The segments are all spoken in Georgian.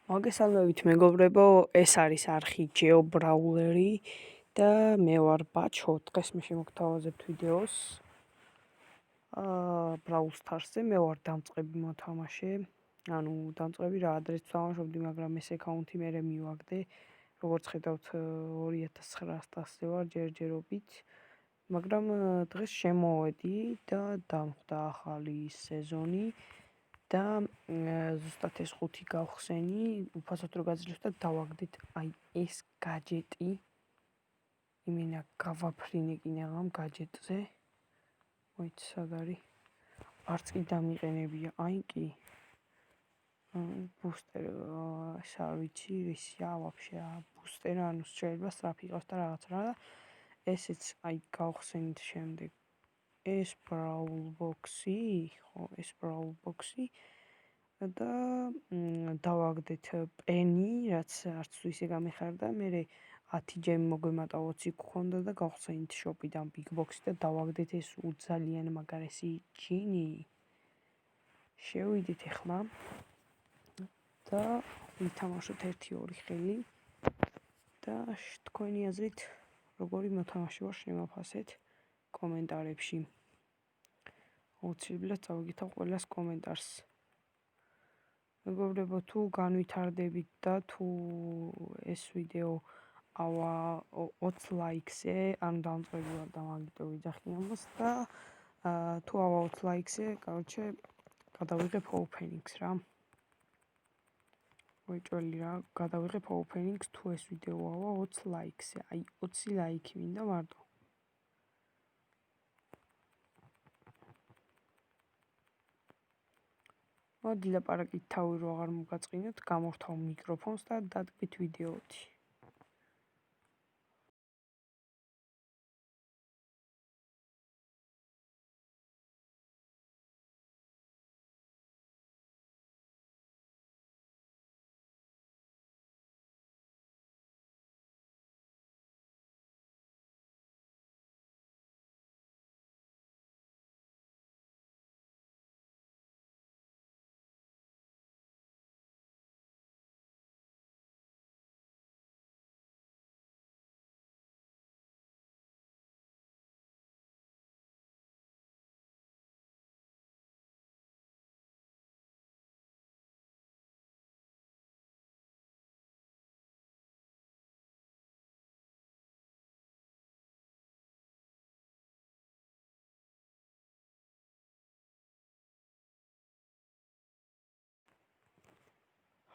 მოგესალმებით მეგობრებო, ეს არის არხი GeoBrawler-ი და მე ვარ ბაჩო. დღეს მე შემოგთავაზებთ ვიდეოს Brawl Stars-ზე. მე ვარ დამწყები მოთამაშე. ანუ დამწყები რა ადრეც ვთამაშობდი, მაგრამ ეს აკაუნთი მე მივაგდე. როგორც ხედავთ 2900-ზე ვარ ჯერჯერობით. მაგრამ დღეს შემოვედი და დამხდა ახალი სეზონი. და ზუსტად ეს 5 გავხსენი, უფასოდ რო გაძლევთ და დავაგდით აი ეს გაჯეტი. იმენა გავაფრინე კიდევ ამ გაჯეტზე. მოიცა სად არის? არც კი დამიყენებია, აი კი. ბუსტერ, ეს არ ვიცი, რისია ვაფშე, ბუსტერ, ანუ შეიძლება სწრაფი იყოს და რაღაც რა. ესეც აი გავხსენით შემდეგ. ეს Brawl Box-ი, ხო, ეს Brawl Box-ი და დავაგდეთ პენი, რაც არც თუ ისე გამეხარდა, მე 10 ჯემი მოგვემატა 20 გქონდა და გავხსენით შოპიდან Big Box-ი და დავაგდეთ ეს ძალიან მაგარესი ჯინი. შევიდეთ ახლა და ვითამაშოთ 1-2 ხელი და თქვენი აზრით როგორი მოთამაშე ვარ შემაფასეთ კომენტარებში. აუცილებლად წავიკითხავ ყველას კომენტარს. მეგობრებო, თუ განვითარდებით და თუ ეს ვიდეო 20 ლაიქზე, ანუ დამწყები ვარ და მაგიტო ვიძახი ამას და თუ 20 ლაიქზე, короче, გადავიღებ openings რა. მოიჭველი რა, გადავიღებ openings თუ ეს ვიდეო 20 ლაიქზე, აი 20 ლაიქი მინდა მარტო. მოდი ლაპარაკით თავი რო აღარ მოგაწყინოთ, გამორთავ მიკროფონს და დადგით ვიდეოთი.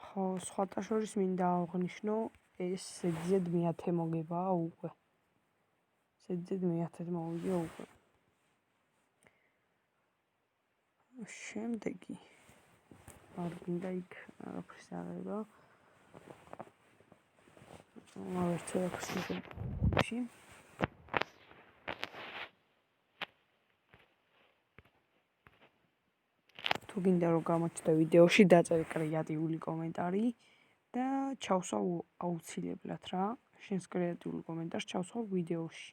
ხო, სხვათა შორის მინდა აღვნიშნო, ეს ზედიზედ მე-10 მოგებაა უკვე. ზედიზედ მე-10 მოვიდია უკვე. შემდეგი არ გინდა იქ არაფრის აღება. ვერცე აქვს თუ გინდა რომ გამოჩნდა ვიდეოში, დაწერე კრეატიული კომენტარი და ჩავსვავ აუცილებლად რა. შენს კრეატიულ კომენტარს ჩავსვავ ვიდეოში.